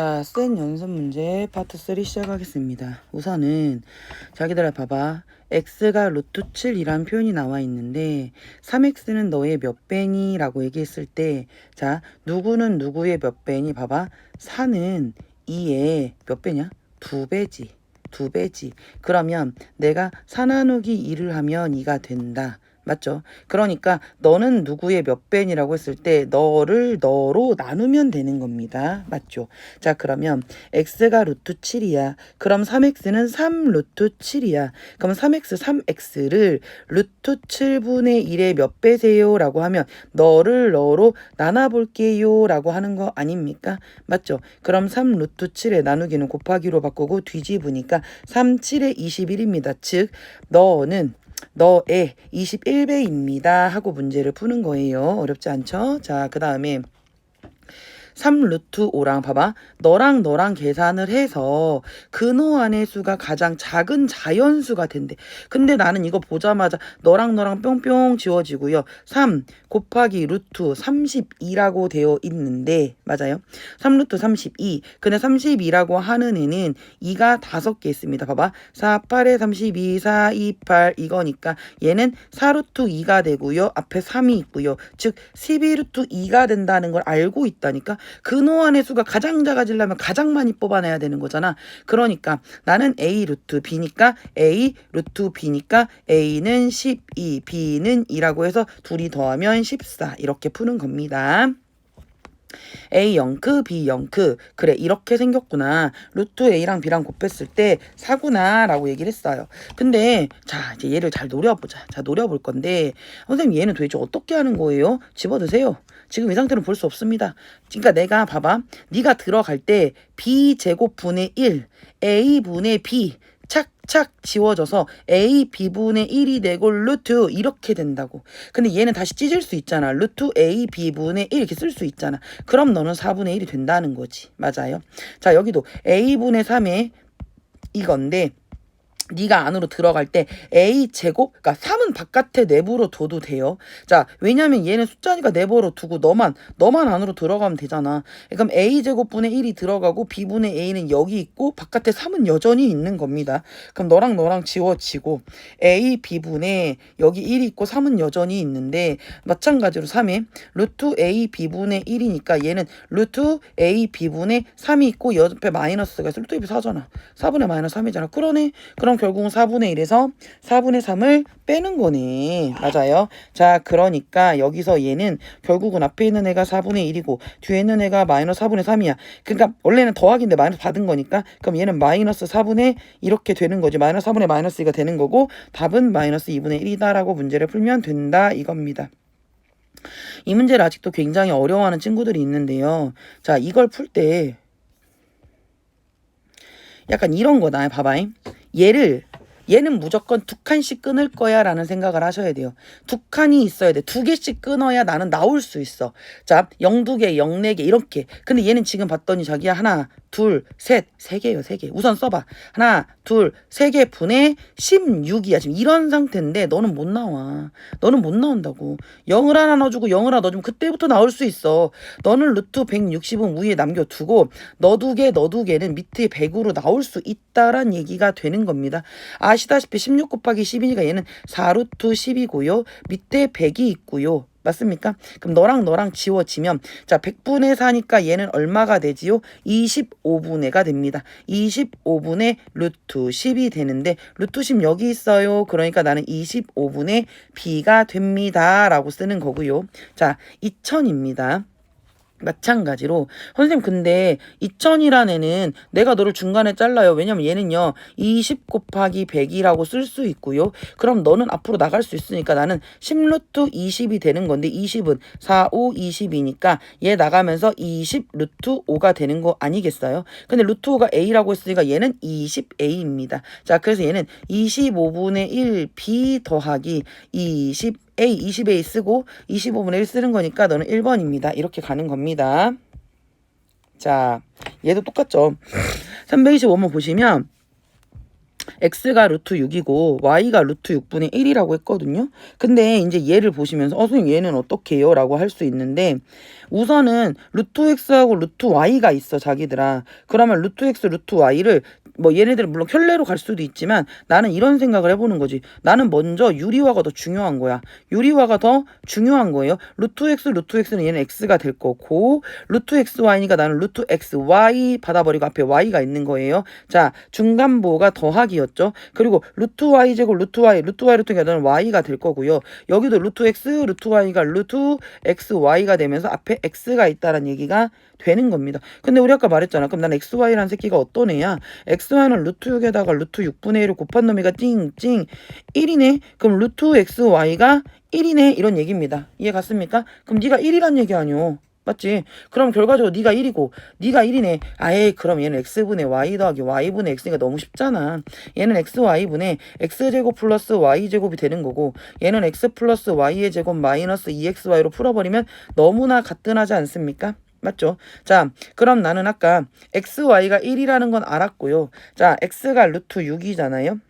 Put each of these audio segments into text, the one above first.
자, 센 연습 문제 파트 3 시작하겠습니다. 우선은 자기들아 봐봐. x가 루트 7이란 표현이 나와 있는데 3x는 너의 몇 배니? 라고 얘기했을 때 자, 누구는 누구의 몇 배니? 봐봐. 4는 2의 몇 배냐? 2배지. 2배지. 그러면 내가 4 나누기 2를 하면 2가 된다. 맞죠? 그러니까 너는 누구의 몇 배니라고 했을 때 너를 너로 나누면 되는 겁니다. 맞죠? 자, 그러면 x가 루트 7이야. 그럼 3x는 3 루트 7이야. 그럼 3x, 3x를 루트 7분의 1의 몇 배세요? 라고 하면 너를 너로 나눠볼게요. 라고 하는 거 아닙니까? 맞죠? 그럼 3 루트 7에 나누기는 곱하기로 바꾸고 뒤집으니까 3, 7에 21입니다. 즉, 너는 너의 21배입니다 하고 문제를 푸는 거예요. 어렵지 않죠? 자, 그 다음에 3 루트 5랑 봐봐. 너랑 계산을 해서 근호안의 수가 가장 작은 자연수가 된대. 근데 나는 이거 보자마자 너랑 뿅뿅 지워지고요. 3 곱하기 루트 32라고 되어 있는데 맞아요? 3 루트 32. 근데 32라고 하는 애는 2가 5개 있습니다. 봐봐. 4, 8에 32, 4, 2, 8 이거니까 얘는 4 루트 2가 되고요. 앞에 3이 있고요. 즉 12 루트 2가 된다는 걸 알고 있다니까. 근호안의 수가 가장 작아지려면 가장 많이 뽑아내야 되는 거잖아. 그러니까 나는 A 루트 B니까 A 루트 B니까 A는 12, B는 2라고 해서 둘이 더하면 14 이렇게 푸는 겁니다. A 영크 B 영크 그래 이렇게 생겼구나. 루트 A랑 B랑 곱했을 때 4구나 라고 얘기를 했어요. 근데 자 이제 얘를 잘 노려보자. 자 노려볼 건데 선생님 얘는 도대체 어떻게 하는 거예요? 집어드세요. 지금 이 상태로 볼 수 없습니다. 그러니까 내가 봐봐. 네가 들어갈 때 B제곱분의 1 A분의 B 착착 지워져서 A B분의 1이 되고 루트 이렇게 된다고. 근데 얘는 다시 찢을 수 있잖아. 루트 A B분의 1 이렇게 쓸 수 있잖아. 그럼 너는 4분의 1이 된다는 거지. 맞아요. 자 여기도 A분의 3에 이건데 네가 안으로 들어갈 때 A제곱 그러니까 3은 바깥에 내부로 둬도 돼요. 자 왜냐면 얘는 숫자니까 내부로 두고 너만 안으로 들어가면 되잖아. 그럼 A제곱분의 1이 들어가고 B분의 A는 여기 있고 바깥에 3은 여전히 있는 겁니다. 그럼 너랑 지워지고 A B분의 여기 1이 있고 3은 여전히 있는데 마찬가지로 3에 루트 A B분의 1이니까 얘는 루트 A B분의 3이 있고 옆에 마이너스가 있어. 루트 A B 4잖아. 4분의 마이너스 3이잖아. 그러네. 그럼 결국은 4분의 1에서 4분의 3을 빼는 거네. 맞아요. 자, 그러니까 여기서 얘는 결국은 앞에 있는 애가 4분의 1이고 뒤에 있는 애가 마이너스 4분의 3이야. 그러니까 원래는 더하기인데 마이너스 받은 거니까 그럼 얘는 마이너스 4분의 이렇게 되는 거지. 마이너스 4분의 마이너스 2가 되는 거고 답은 마이너스 2분의 1이다라고 문제를 풀면 된다 이겁니다. 이 문제를 아직도 굉장히 어려워하는 친구들이 있는데요. 자, 이걸 풀 때 약간 이런 거다. 봐봐잉. 얘는 무조건 2칸씩 끊을 거야 라는 생각을 하셔야 돼요. 2칸이 있어야 돼. 2개씩 끊어야 나는 나올 수 있어. 자, 0, 2개, 0, 4개 이렇게. 근데 얘는 지금 봤더니 자기야 하나, 둘, 셋, 3개예요. 3개. 우선 써봐. 하나, 둘, 3개 분의 16이야. 지금 이런 상태인데 너는 못 나와. 너는 못 나온다고. 0을 하나 넣어주고 0을 하나 넣어주면 그때부터 나올 수 있어. 너는 루트 160은 위에 남겨두고 너 2개, 너 2개는 밑에 100으로 나올 수 있다란 얘기가 되는 겁니다. 아시다시피 16 곱하기 10이니까 얘는 4루트 10이고요. 밑에 100이 있고요. 맞습니까? 그럼 너랑 지워지면 자 100분의 4니까 얘는 얼마가 되지요? 25분의가 됩니다. 25분의 루트 10이 되는데 루트 10 여기 있어요. 그러니까 나는 25분의 B가 됩니다. 라고 쓰는 거고요. 자 2000입니다. 마찬가지로 선생님 근데 2000이라는 애는 내가 너를 중간에 잘라요. 왜냐면 얘는요 20 곱하기 100이라고 쓸 수 있고요. 그럼 너는 앞으로 나갈 수 있으니까 나는 10루트 20이 되는 건데 20은 4, 5, 20이니까 얘 나가면서 20 루트 5가 되는 거 아니겠어요? 근데 루트 5가 A라고 했으니까 얘는 20A입니다. 자 그래서 얘는 25분의 1 B 더하기 20 A 20A 쓰고 25분의 1 쓰는 거니까 너는 1번입니다. 이렇게 가는 겁니다. 자, 얘도 똑같죠. 325번 보시면 x가 루트 6이고 y가 루트 6분의 1이라고 했거든요. 근데 이제 얘를 보시면서 선생님 얘는 어떻게 해요? 라고 할 수 있는데 우선은 루트 x하고 루트 y가 있어 자기들아. 그러면 루트 x 루트 y를 뭐 얘네들은 물론 켤레로 갈 수도 있지만 나는 이런 생각을 해보는 거지. 나는 먼저 유리화가 더 중요한 거야. 유리화가 더 중요한 거예요. 루트 x는 얘는 x가 될 거고 루트 xy니까 나는 루트 xy 받아버리고 앞에 y가 있는 거예요. 자, 중간보가 더하기였죠. 그리고 루트 y 제곱 루트 y 루트니까 나는 y가 될 거고요. 여기도 루트 x 루트 y가 루트 xy가 되면서 앞에 x가 있다는 얘기가 되는 겁니다. 근데 우리 아까 말했잖아. 그럼 난 xy라는 새끼가 어떤 애야? xy는 루트 6에다가 루트 6분의 1을 곱한 놈이가 띵띵 1이네. 그럼 루트 xy가 1이네. 이런 얘기입니다. 이해 갔습니까? 그럼 네가 1이란 얘기 아니오. 맞지? 그럼 결과적으로 네가 1이고 네가 1이네. 아예 그럼 얘는 x분의 y 더하기 y분의 x니까 너무 쉽잖아. 얘는 xy분의 x제곱 플러스 y제곱이 되는 거고 얘는 x 플러스 y의 제곱 마이너스 2xy로 풀어버리면 너무나 가뜩하지 않습니까? 맞죠? 자, 그럼 나는 아까 xy가 1이라는 건 알았고요. 자, x가 루트 6이잖아요.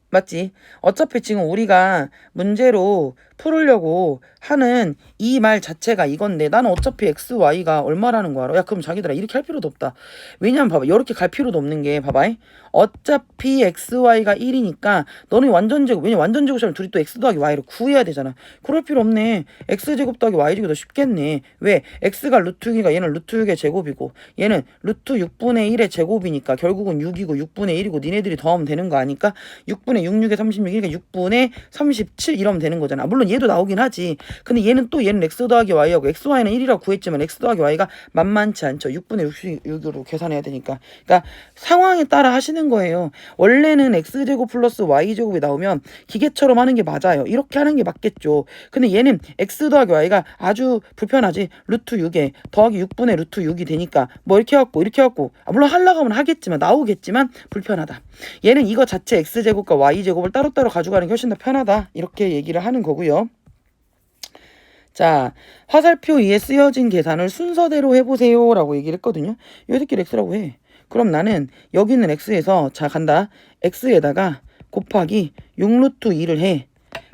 맞지? 어차피 지금 우리가 문제로 풀으려고 하는 이 말 자체가 이건데 나는 어차피 x, y가 얼마라는 거 알아? 야 그럼 자기들아 이렇게 할 필요도 없다. 왜냐면 봐봐 이렇게 갈 필요도 없는 게 봐봐 어차피 x, y가 1이니까 너는 완전제곱 왜냐면 완전제곱이면 둘이 또 x 더하기 y를 구해야 되잖아. 그럴 필요 없네. x제곱 더하기 y제곱이 더 쉽겠네. 왜? x가 루트 6이니까 얘는 루트 6의 제곱이고 얘는 루트 6분의 1의 제곱이니까 결국은 6이고 6분의 1이고 니네들이 더하면 되는 거 아니까 6분의 6, 6에 36, 그러니까 6분의 37 이러면 되는 거잖아. 물론 얘도 나오긴 하지. 근데 얘는 x 더하기 y하고 xy는 1이라고 구했지만 x 더하기 y가 만만치 않죠. 6분의 66으로 계산해야 되니까. 그러니까 상황에 따라 하시는 거예요. 원래는 x제곱 플러스 y제곱이 나오면 기계처럼 하는 게 맞아요. 이렇게 하는 게 맞겠죠. 근데 얘는 x 더하기 y가 아주 불편하지. 루트 6에 더하기 6분의 루트 6이 되니까 뭐 이렇게 해갖고 물론 하려고 하면 하겠지만 나오겠지만 불편하다. 얘는 이거 자체 x제곱과 y제곱을 따로따로 가져가는 게 훨씬 더 편하다. 이렇게 얘기를 하는 거고요. 자, 화살표 위에 쓰여진 계산을 순서대로 해보세요 라고 얘기를 했거든요. 이 새끼를 x라고 해. 그럼 나는 여기 있는 x에서 자 간다. x에다가 곱하기 6루트 2를 해.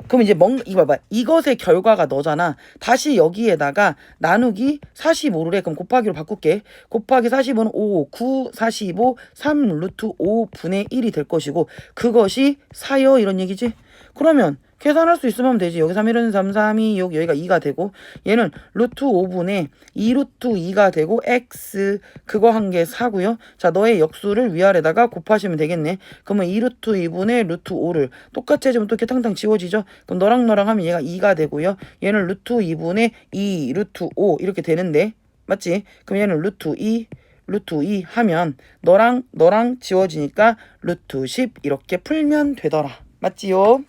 그럼 이제 이거 봐봐. 이것의 결과가 너잖아. 다시 여기에다가 나누기 45를 해. 그럼 곱하기로 바꿀게. 곱하기 45는 5, 9, 45, 3 루트 5분의 1이 될 것이고 그것이 4요 이런 얘기지. 그러면 계산할 수 있으면 되지. 여기 3, 1은 3, 3, 2, 6, 여기가 2가 되고 얘는 루트 5분의 2 루트 2가 되고 x 그거 한 게 4고요. 자, 너의 역수를 위아래다가 곱하시면 되겠네. 그러면 2 루트 2분의 루트 5를 똑같이 해주면 또 이렇게 탕탕 지워지죠. 그럼 너랑 하면 얘가 2가 되고요. 얘는 루트 2분의 2 루트 5 이렇게 되는데 맞지? 그럼 얘는 루트 2 하면 너랑 지워지니까 루트 10 이렇게 풀면 되더라. 맞지요?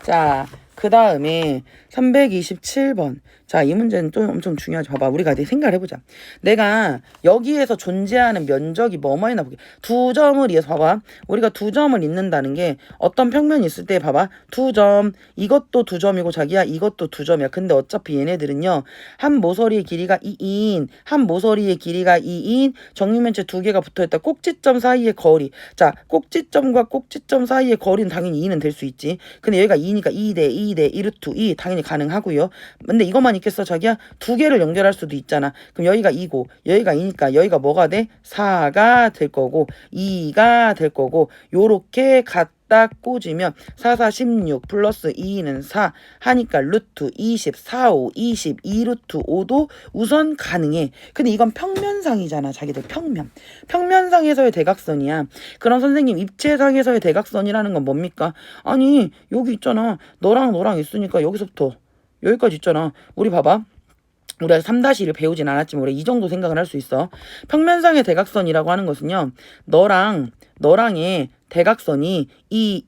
자, 그 다음에 327번. 자, 이 문제는 좀 엄청 중요하죠. 봐봐. 우리가 이제 생각을 해보자. 내가 여기에서 존재하는 면적이 뭐뭐이나 보게. 두 점을 이어서 봐봐. 우리가 두 점을 잇는다는 게 어떤 평면이 있을 때 봐봐. 두 점. 이것도 두 점이고 자기야 이것도 두 점이야. 근데 어차피 얘네들은요. 한 모서리의 길이가 2인. 한 모서리의 길이가 2인. 정육면체 두 개가 붙어있다. 꼭지점 사이의 거리. 자, 꼭지점과 꼭지점 사이의 거리는 당연히 2는 될 수 있지. 근데 여기가 2니까 2대 2대 1루트 2 당연히 가능하고요. 근데 이것만 있겠어 자기야? 두 개를 연결할 수도 있잖아. 그럼 여기가 2고 여기가 2니까 여기가 뭐가 돼? 4가 될 거고 2가 될 거고 요렇게 딱 꽂으면 4, 4, 16 플러스 2는 4 하니까 루트 24, 5, 22 루트 5도 우선 가능해. 근데 이건 평면상이잖아. 자기들 평면상에서의 대각선이야. 그럼 선생님 입체상에서의 대각선이라는 건 뭡니까? 아니 여기 있잖아. 너랑 있으니까 여기서부터 여기까지 있잖아. 우리 봐봐. 우리가 3-1을 배우진 않았지만 우리 이 정도 생각을 할 수 있어. 평면상의 대각선이라고 하는 것은요. 너랑의 대각선이 2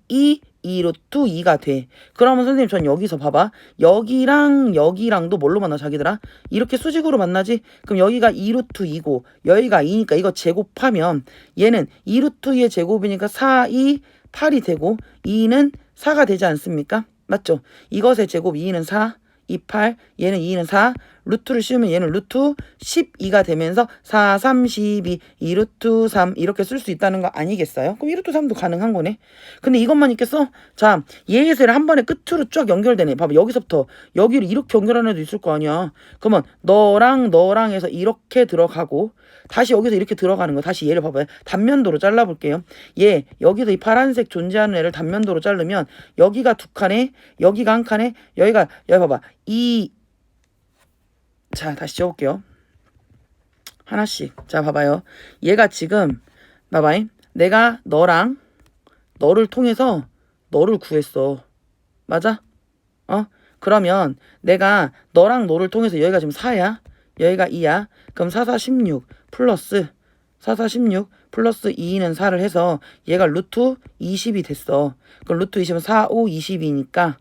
루트 2가 돼. 그러면 선생님 전 여기서 봐봐. 여기랑도 뭘로 만나 자기들아? 이렇게 수직으로 만나지? 그럼 여기가 2 루트 2고 여기가 2니까 이거 제곱하면 얘는 2 루트 2의 제곱이니까 4, 2, 8이 되고 2는 4가 되지 않습니까? 맞죠? 이것의 제곱 2는 4, 2, 8 얘는 2는 4 루트를 씌우면 얘는 루트 12가 되면서 4, 3, 12, 2 루트 3 이렇게 쓸 수 있다는 거 아니겠어요? 그럼 2 루트 3도 가능한 거네. 근데 이것만 있겠어? 자, 얘의 세를 한 번에 끝으로 쫙 연결되네. 봐봐, 여기서부터 여기를 이렇게 연결하는 애도 있을 거 아니야. 그러면 너랑 해서 이렇게 들어가고 다시 여기서 이렇게 들어가는 거. 다시 얘를 봐봐요. 단면도로 잘라볼게요. 얘 여기서 이 파란색 존재하는 애를 단면도로 자르면 여기가 두 칸에 여기가 한 칸에 여기 봐봐. 자, 다시 적을게요. 하나씩. 자, 봐봐요. 얘가 지금 봐봐요. 내가 너를 통해서 너를 구했어. 맞아? 그러면 내가 너랑 너를 통해서 여기가 지금 4야. 여기가 2야. 그럼 4, 4, 16 플러스 4, 4, 16 플러스 2는 4를 해서 얘가 루트 20이 됐어. 그럼 루트 20은 4, 5, 20이니까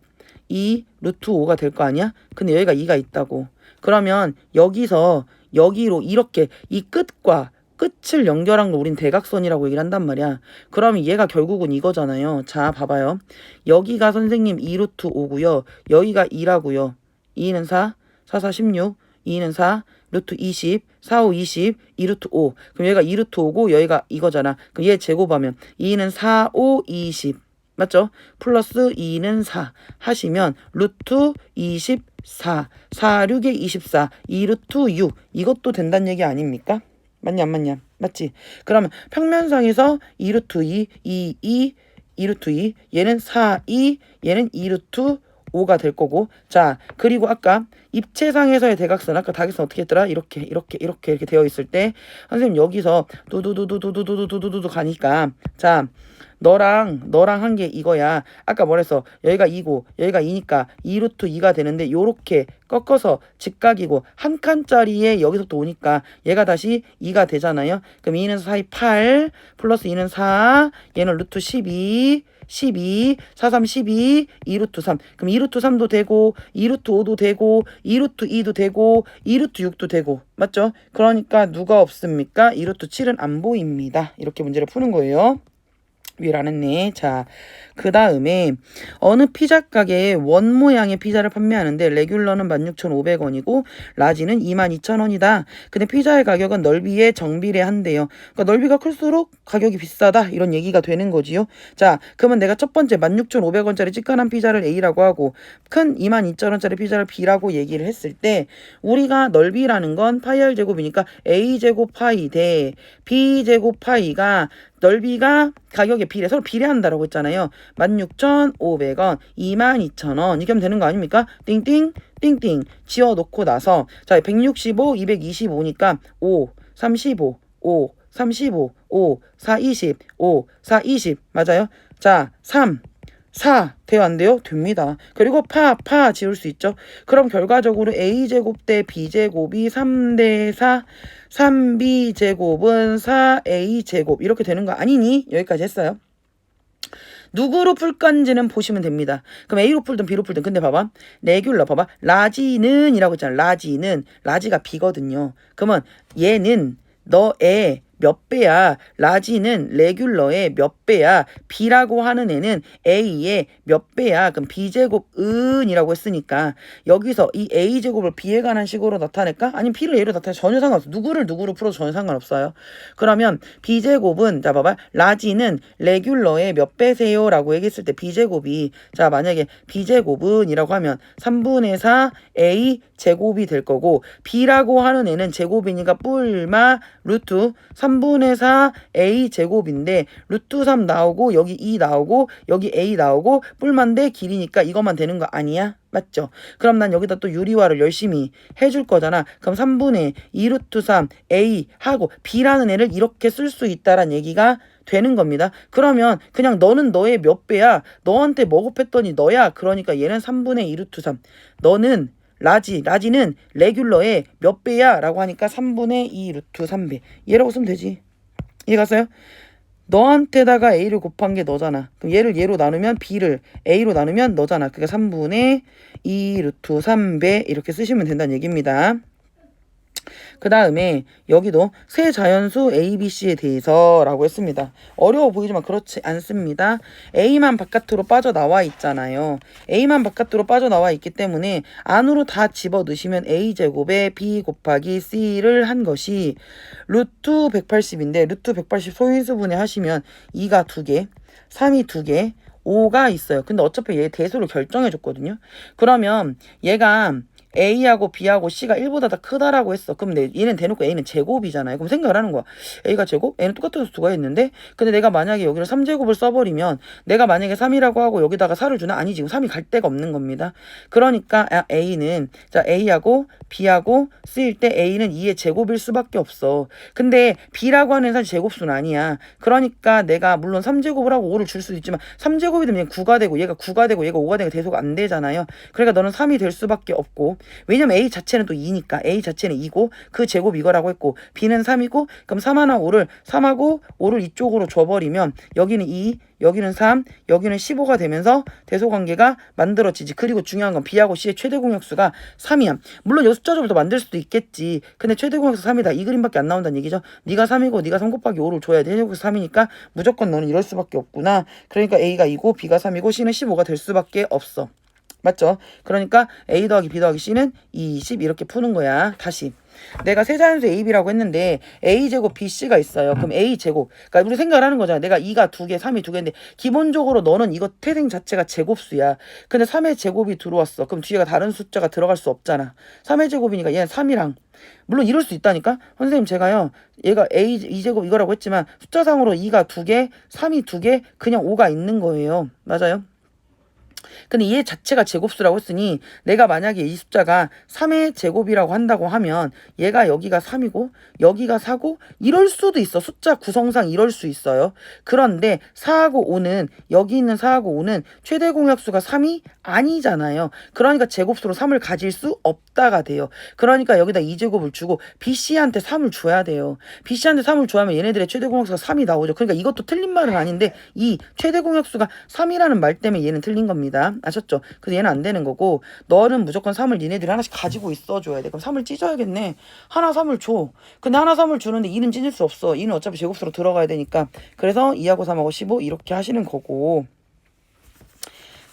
2 루트 5가 될 거 아니야? 근데 여기가 2가 있다고. 그러면 여기서 여기로 이렇게 이 끝과 끝을 연결한 거 우린 대각선이라고 얘기를 한단 말이야. 그러면 얘가 결국은 이거잖아요. 자, 봐봐요. 여기가 선생님 2루트 5고요. 여기가 2라고요. 2는 4, 4, 4, 16, 2는 4, 루트 20, 4, 5, 20, 2루트 5. 그럼 얘가 2루트 5고 여기가 이거잖아. 그럼 얘 제곱하면 2는 4, 5, 20. 맞죠? 플러스 2는 4 하시면 루트 24, 4, 6에 24, 2루트 6. 이것도 된다는 얘기 아닙니까? 맞냐 안 맞냐? 맞지? 그러면 평면상에서 2루트 2, 2루트 2, 얘는 4, 2, 얘는 2루트 5가 될 거고. 자, 그리고 아까 입체상에서의 대각선, 아까 다각선 어떻게 했더라? 이렇게 되어 있을 때 선생님 여기서 두두두두두두두두두두 가니까, 자, 너랑 한 게 이거야. 아까 뭐랬어? 여기가 2고 여기가 2니까 2루트 2가 되는데 요렇게 꺾어서 직각이고 한 칸짜리에 여기서부터 오니까 얘가 다시 2가 되잖아요. 그럼 2는 4이 8 플러스 2는 4, 얘는 루트 12, 4, 3, 12, 2루트 3. 그럼 2루트 3도 되고 2루트 5도 되고 2루트 2도 되고 2루트 6도 되고. 맞죠? 그러니까 누가 없습니까? 2루트 7은 안 보입니다. 이렇게 문제를 푸는 거예요. 위를 안 했네. 자, 그 다음에 어느 피자 가게에 원 모양의 피자를 판매하는데 레귤러는 16,500원이고 라지는 22,000원이다. 근데 피자의 가격은 넓이에 정비례한대요. 그러니까 넓이가 클수록 가격이 비싸다. 이런 얘기가 되는 거지요. 자, 그러면 내가 첫 번째 16,500원짜리 찌깐한 피자를 A라고 하고 큰 22,000원짜리 피자를 B라고 얘기를 했을 때 우리가 넓이라는 건 파이 R 제곱이니까 A제곱 파이 대 B제곱 파이가 넓이가 가격에 비례, 서로 비례한다라고 했잖아요. 16,500원, 22,000원 이렇게 하면 되는 거 아닙니까? 띵띵 띵띵 지워놓고 나서 자, 165, 225니까 5, 35, 5, 35, 5, 4, 20, 5, 4, 20 맞아요? 자, 3, 4 돼요 안 돼요? 됩니다. 그리고 파 지울 수 있죠. 그럼 결과적으로 A제곱 대 B제곱이 3대 4, 3B제곱은 4A제곱 이렇게 되는 거 아니니? 여기까지 했어요. 누구로 풀 건지는 보시면 됩니다. 그럼 A로 풀든 B로 풀든. 근데 봐봐. 레귤러 봐봐. 라지는 이라고 했잖아. 라지가 B거든요. 그러면 얘는 너의 몇 배야? 라지는 레귤러의 몇 배야? B라고 하는 애는 A의 몇 배야? 그럼 B제곱은이라고 했으니까 여기서 이 A제곱을 B에 관한 식으로 나타낼까? 아니면 B를 A로 나타내 전혀 상관없어. 누구로 풀어도 전혀 상관없어요. 그러면 B제곱은 자 봐봐. 라지는 레귤러의 몇 배세요? 라고 얘기했을 때 B제곱이 자 만약에 B제곱은이라고 하면 3분의 4 A제곱이 될 거고 B라고 하는 애는 제곱이니까 뿔마 루트 3분의 4 A제곱인데 루트 3 나오고 여기 2 나오고 여기 A 나오고 뿔만데 길이니까 이것만 되는 거 아니야? 맞죠? 그럼 난 여기다 또 유리화를 열심히 해줄 거잖아. 그럼 3분의 2 루트 3 A 하고 B라는 애를 이렇게 쓸 수 있다란 얘기가 되는 겁니다. 그러면 그냥 너는 너의 몇 배야? 너한테 뭐 곱했더니 너야. 그러니까 얘는 3분의 2 루트 3. 너는 라지는 레귤러의 몇 배야? 라고 하니까 3분의 2 루트 3배. 얘라고 쓰면 되지. 이해갔어요? 너한테다가 A를 곱한 게 너잖아. 그럼 얘를 얘로 나누면 B를 A로 나누면 너잖아. 그러니까 3분의 2 루트 3배 이렇게 쓰시면 된다는 얘기입니다. 그 다음에 여기도 세 자연수 A, B, C에 대해서 라고 했습니다. 어려워 보이지만 그렇지 않습니다. A만 바깥으로 빠져나와 있잖아요. A만 바깥으로 빠져나와 있기 때문에 안으로 다 집어넣으시면 A제곱에 B 곱하기 C를 한 것이 루트 180인데 루트 180 소인수분해 하시면 2가 2개, 3이 2개, 5가 있어요. 근데 어차피 얘 대수를 결정해 줬거든요. 그러면 얘가 A하고 B하고 C가 1보다 더 크다라고 했어. 그럼 얘는 대놓고 A는 제곱이잖아요. 그럼 생각을 하는 거야. A가 제곱? A는 똑같은 수가 있는데 근데 내가 만약에 여기를 3제곱을 써버리면 내가 만약에 3이라고 하고 여기다가 4를 주나? 아니 지금 3이 갈 데가 없는 겁니다. 그러니까 A는 자 A하고 B하고 C일 때 A는 2의 제곱일 수밖에 없어. 근데 B라고 하는 사실 제곱수는 아니야. 그러니까 내가 물론 3제곱을 하고 5를 줄 수도 있지만 3제곱이 되면 9가 되고 얘가 9가 되고 얘가 5가 되고 대소가 안 되잖아요. 그러니까 너는 3이 될 수밖에 없고 왜냐면 A 자체는 또 2니까 A 자체는 2고 그 제곱 이거라고 했고 B는 3이고 그럼 3 하나 5를 3하고 5를 이쪽으로 줘버리면 여기는 2 여기는 3 여기는 15가 되면서 대소관계가 만들어지지. 그리고 중요한 건 B하고 C의 최대 공약수가 3이야. 물론 이 숫자 조합을 더 만들 수도 있겠지. 근데 최대 공약수 3이다. 이 그림밖에 안 나온다는 얘기죠. 네가 3이고 네가 3 곱하기 5를 줘야 돼. 최대 공약수 3이니까 무조건 너는 이럴 수밖에 없구나. 그러니까 A가 2고 B가 3이고 C는 15가 될 수밖에 없어. 맞죠? 그러니까 A 더하기 B 더하기 C는 20 이렇게 푸는 거야. 다시. 내가 세자연수 AB라고 했는데 A제곱 BC가 있어요. 그럼 A제곱. 그러니까 우리 생각을 하는 거잖아. 내가 2가 2개, 3이 2개인데 기본적으로 너는 이거 태생 자체가 제곱수야. 근데 3의 제곱이 들어왔어. 그럼 뒤에가 다른 숫자가 들어갈 수 없잖아. 3의 제곱이니까 얘는 3이랑 물론 이럴 수 있다니까. 선생님 제가요. 얘가 A 2제곱 이거라고 했지만 숫자상으로 2가 2개, 3이 2개, 그냥 5가 있는 거예요. 맞아요? 근데 얘 자체가 제곱수라고 했으니 내가 만약에 이 숫자가 3의 제곱이라고 한다고 하면 얘가 여기가 3이고 여기가 4고 이럴 수도 있어. 숫자 구성상 이럴 수 있어요. 그런데 4하고 5는 여기 있는 4하고 5는 최대 공약수가 3이 아니잖아요. 그러니까 제곱수로 3을 가질 수 없다가 돼요. 그러니까 여기다 2제곱을 주고 BC한테 3을 줘야 돼요. BC한테 3을 줘야면 얘네들의 최대 공약수가 3이 나오죠. 그러니까 이것도 틀린 말은 아닌데 이 최대 공약수가 3이라는 말 때문에 얘는 틀린 겁니다. 아셨죠? 그래서 얘는 안 되는 거고 너는 무조건 3을 니네들이 하나씩 가지고 있어줘야 돼. 그럼 3을 찢어야겠네. 하나 3을 줘. 근데 하나 3을 주는데 2는 찢을 수 없어. 2는 어차피 제곱수로 들어가야 되니까. 그래서 2하고 3하고 15 이렇게 하시는 거고.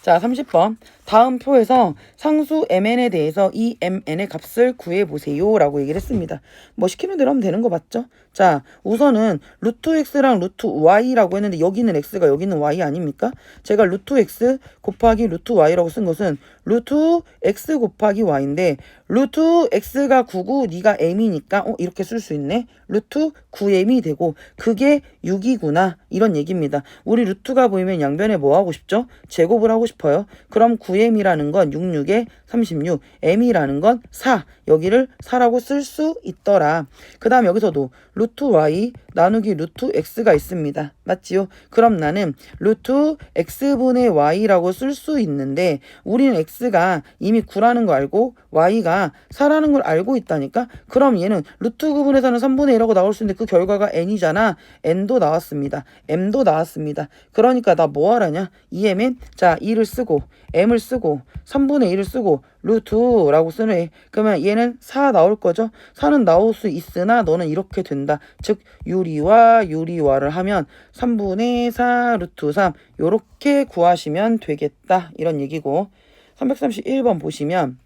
자, 30번. 다음 표에서 상수 mn에 대해서 이 mn의 값을 구해보세요 라고 얘기를 했습니다. 뭐 시키는 대로 하면 되는 거 맞죠? 자, 우선은 루트 x랑 루트 y라고 했는데 여기는 x가 여기는 y 아닙니까? 제가 루트 x 곱하기 루트 y라고 쓴 것은 루트 x 곱하기 y인데 루트 x가 9고 네가 m이니까 이렇게 쓸 수 있네. 루트 9m이 되고 그게 6이구나 이런 얘기입니다. 우리 루트가 보이면 양변에 뭐 하고 싶죠? 제곱을 하고 싶어요. 그럼 9m이라는 건 66에 36, m이라는 건 4. 여기를 4라고 쓸 수 있더라. 그 다음 여기서도 루트 y 나누기 루트 x가 있습니다. 맞지요? 그럼 나는 루트 x분의 y라고 쓸 수 있는데 우리는 x가 이미 9라는 거 알고 y가 4라는 걸 알고 있다니까? 그럼 얘는 루트 구분에서는 3분의 1하고 나올 수 있는데 그 결과가 n이잖아. n도 나왔습니다. m도 나왔습니다. 그러니까 나 뭐 하라냐? 2m은 자 2를 쓰고 m을 쓰고 3분의 1을 쓰고 루트라고 쓰네. 그러면 얘는 4 나올 거죠. 4는 나올 수 있으나 너는 이렇게 된다. 즉 유리와를 하면 3분의 4 루트 3 요렇게 구하시면 되겠다. 이런 얘기고 331번 보시면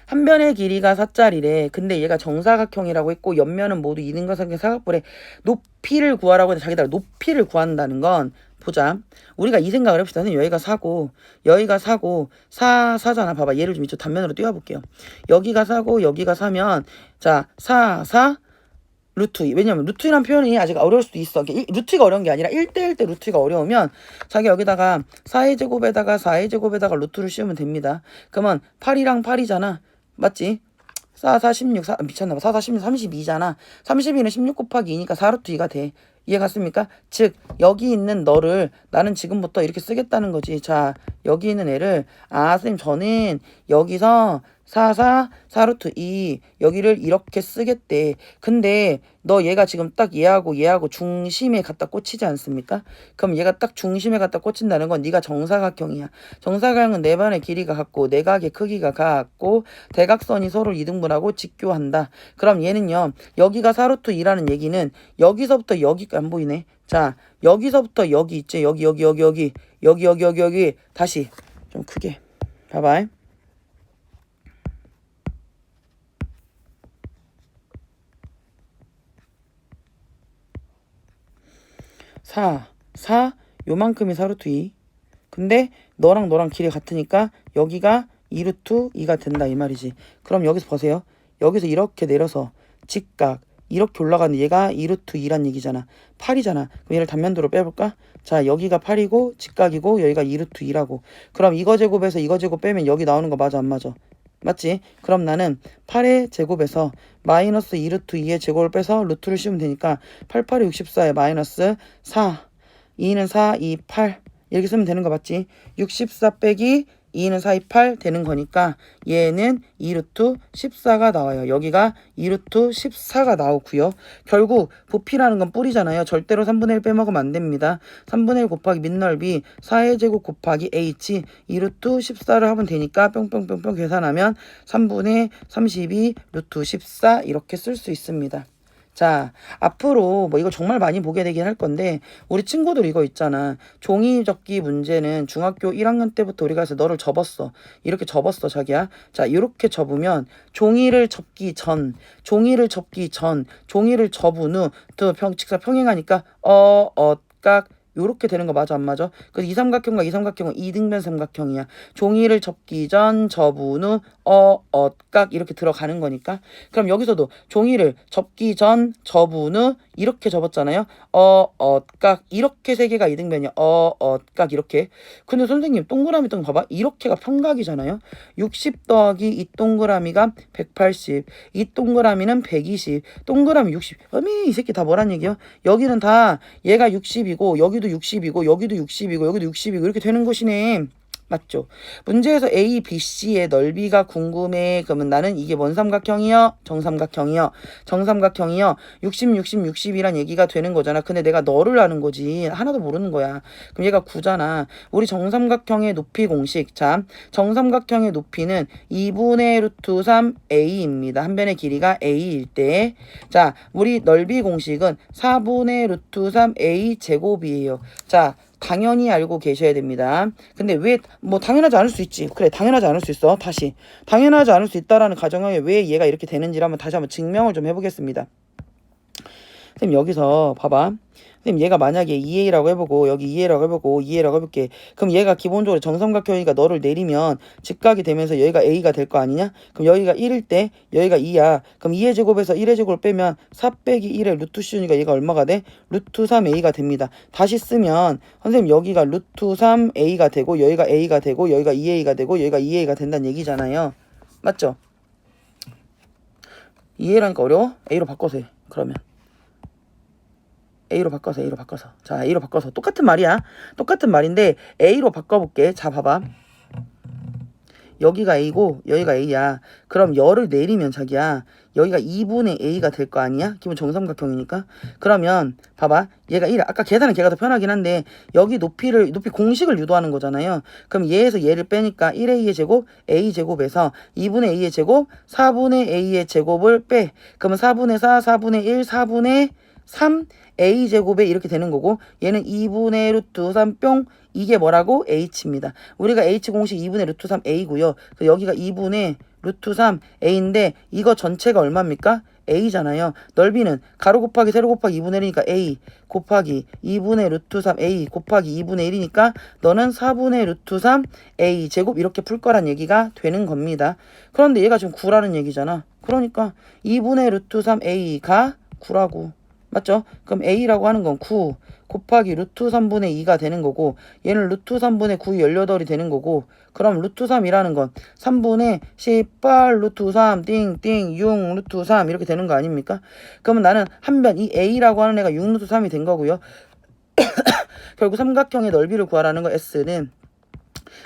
한 변의 길이가 4짜리래. 근데 얘가 정사각형이라고 했고 옆면은 모두 이등변 사각뿔의 높이를 구하라고 해서 자기들 높이를 구한다는 건 보자. 우리가 이 생각을 해봅시다. 선생님 여기가 4고 여기가 4고 4잖아. 봐봐. 얘를 좀 이쪽 단면으로 띄워볼게요. 여기가 4고 여기가 4면 자 4 루트 2. 왜냐면 루트라는 표현이 아직 어려울 수도 있어. 루트가 어려운 게 아니라 1대1 때 루트가 어려우면 자기 여기다가 4의 제곱에다가 4의 제곱에다가 루트를 씌우면 됩니다. 그러면 8이랑 8이잖아. 맞지? 4, 4, 16, 미쳤나봐. 4, 4, 16, 32잖아. 32는 16 곱하기 2니까 4루트 2가 돼. 이해 갔습니까? 즉 여기 있는 너를 나는 지금부터 이렇게 쓰겠다는 거지. 자 여기 있는 애를 선생님 저는 여기서 4 루트 2 여기를 이렇게 쓰겠대. 근데 너 얘가 지금 딱 얘하고 중심에 갖다 꽂히지 않습니까? 그럼 얘가 딱 중심에 갖다 꽂힌다는 건 네가 정사각형이야. 정사각형은 네 반의 길이가 같고 내각의 크기가 같고 대각선이 서로 이등분하고 직교한다. 그럼 얘는요. 여기가 4 루트 2라는 얘기는 여기서부터 여기 안 보이네. 자, 여기서부터 여기 있지. 여기 다시 좀 크게 봐봐. 4 요만큼이 4 루트 2. 근데 너랑 길이 같으니까 여기가 2 루트 2가 된다 이 말이지. 그럼 여기서 보세요. 여기서 이렇게 내려서 직각 이렇게 올라가는데 얘가 2 루트 2란 얘기잖아. 8이잖아. 그럼 얘를 단면도로 빼볼까? 자, 여기가 8이고 직각이고 여기가 2 루트 2라고. 그럼 이거 제곱에서 이거 제곱 빼면 여기 나오는 거 맞아 안 맞아? 맞지? 그럼 나는 8의 제곱에서 마이너스 2 루트 2의 제곱을 빼서 루트를 씌우면 되니까 8, 8이 64에 마이너스 4 2는 4, 2, 8 이렇게 쓰면 되는 거 맞지? 64 빼기 2는 4, 2, 8 되는 거니까 얘는 2 루트 14가 나와요. 여기가 2 루트 14가 나오고요. 결국 부피라는 건 뿔이잖아요. 절대로 3분의 1 빼먹으면 안 됩니다. 3분의 1 곱하기 밑넓이 4의 제곱 곱하기 h 2 루트 14를 하면 되니까 뿅뿅뿅뿅 계산하면 3분의 32 루트 14 이렇게 쓸 수 있습니다. 자, 앞으로 뭐 이거 정말 많이 보게 되긴 할 건데 우리 친구들 이거 있잖아. 종이 접기 문제는 중학교 1학년 때부터 우리가 해서 너를 접었어. 이렇게 접었어, 자기야. 자, 이렇게 접으면 종이를 접기 전, 종이를 접은 후 또 직사 평행하니까 깍 요렇게 되는 거 맞아 안 맞아? 그 이삼각형과 이삼각형은 이등변 삼각형이야. 종이를 접기 전 접은 후 깍 이렇게 들어가는 거니까. 그럼 여기서도 종이를 접기 전 접은 후 이렇게 접었잖아요. 깍 이렇게 세 개가 이등변이야. 깍 이렇게. 근데 선생님 동그라미 봐봐. 이렇게가 평각이잖아요. 60 더하기 이 동그라미가 180. 이 동그라미는 120. 동그라미 60. 어미 이 새끼 다 뭐란 얘기야? 여기는 다 얘가 60이고 여기도 60이고 여기도 60이고 여기도 60이고 이렇게 되는 것이네. 맞죠? 문제에서 A, B, C의 넓이가 궁금해. 그러면 나는 이게 뭔 삼각형이요? 정삼각형이요. 정삼각형이요. 60, 60, 60이란 얘기가 되는 거잖아. 근데 내가 너를 아는 거지. 하나도 모르는 거야. 그럼 얘가 9잖아. 우리 정삼각형의 높이 공식. 자, 정삼각형의 높이는 2분의 루트 3 A입니다. 한 변의 길이가 A일 때. 자, 우리 넓이 공식은 4분의 루트 3 A 제곱이에요. 자, 당연히 알고 계셔야 됩니다. 근데 왜 뭐 당연하지 않을 수 있지. 그래 당연하지 않을 수 있어. 다시 당연하지 않을 수 있다라는 가정하에 왜 얘가 이렇게 되는지를 한번 다시 한번 증명을 좀 해보겠습니다. 선생님 여기서 봐봐. 선생님 얘가 만약에 2A라고 해보고 여기 2A라고 해보고 2A라고 해볼게. 그럼 얘가 기본적으로 정삼각형이니까 너를 내리면 직각이 되면서 여기가 A가 될 거 아니냐? 그럼 여기가 1일 때 여기가 2야. 그럼 2의 제곱에서 1의 제곱을 빼면 4 빼기 1의 루트 씌우니까 얘가 얼마가 돼? 루트 3A가 됩니다. 다시 쓰면 선생님 여기가 루트 3A가 되고 여기가 A가 되고 여기가 2A가 되고 여기가 2A가 된다는 얘기잖아요. 맞죠? 2A라니까 어려워? A로 바꿔서 해. 그러면 A로 바꿔서 자 A로 바꿔서 똑같은 말이야. 똑같은 말인데 A로 바꿔볼게. 자 봐봐. 여기가 A고 여기가 A야. 그럼 열을 내리면 자기야 여기가 2분의 A가 될 거 아니야? 기본 정삼각형이니까. 그러면 봐봐. 얘가 1. 아까 계산은 걔가 더 편하긴 한데 여기 높이 공식을 유도하는 거잖아요. 그럼 얘에서 얘를 빼니까 1A의 제곱 A 제곱에서 2분의 A의 제곱 4분의 A의 제곱을 빼. 그러면 4분의 4, 4분의 1, 4분의 3 A제곱에 이렇게 되는 거고 얘는 2분의 루트 3 뿅 이게 뭐라고? H입니다. 우리가 H 공식 2분의 루트 3 A고요. 여기가 2분의 루트 3 A인데 이거 전체가 얼마입니까? A잖아요. 넓이는 가로 곱하기 세로 곱하기 2분의 1이니까 A 곱하기 2분의 루트 3 A 곱하기 2분의 1이니까 너는 4분의 루트 3 A 제곱 이렇게 풀 거란 얘기가 되는 겁니다. 그런데 얘가 지금 9라는 얘기잖아. 그러니까 2분의 루트 3 A가 9라고. 맞죠? 그럼 A라고 하는 건 9 곱하기 루트 3분의 2가 되는 거고 얘는 루트 3분의 9이 18이 되는 거고 그럼 루트 3이라는 건 3분의 18 루트 3 띵띵 6 루트 3 이렇게 되는 거 아닙니까? 그러면 나는 한변 이 A라고 하는 애가 6 루트 3이 된 거고요. 결국 삼각형의 넓이를 구하라는 거 S는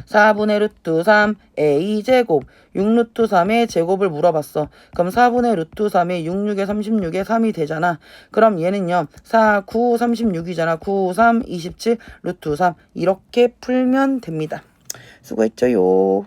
4분의 루트 3 a제곱 6 루트 3의 제곱을 물어봤어. 그럼 4분의 루트 3의 6, 6에 36에 3이 되잖아. 그럼 얘는요 4, 9, 36이잖아. 9, 3, 27 루트 3 이렇게 풀면 됩니다. 수고했죠요.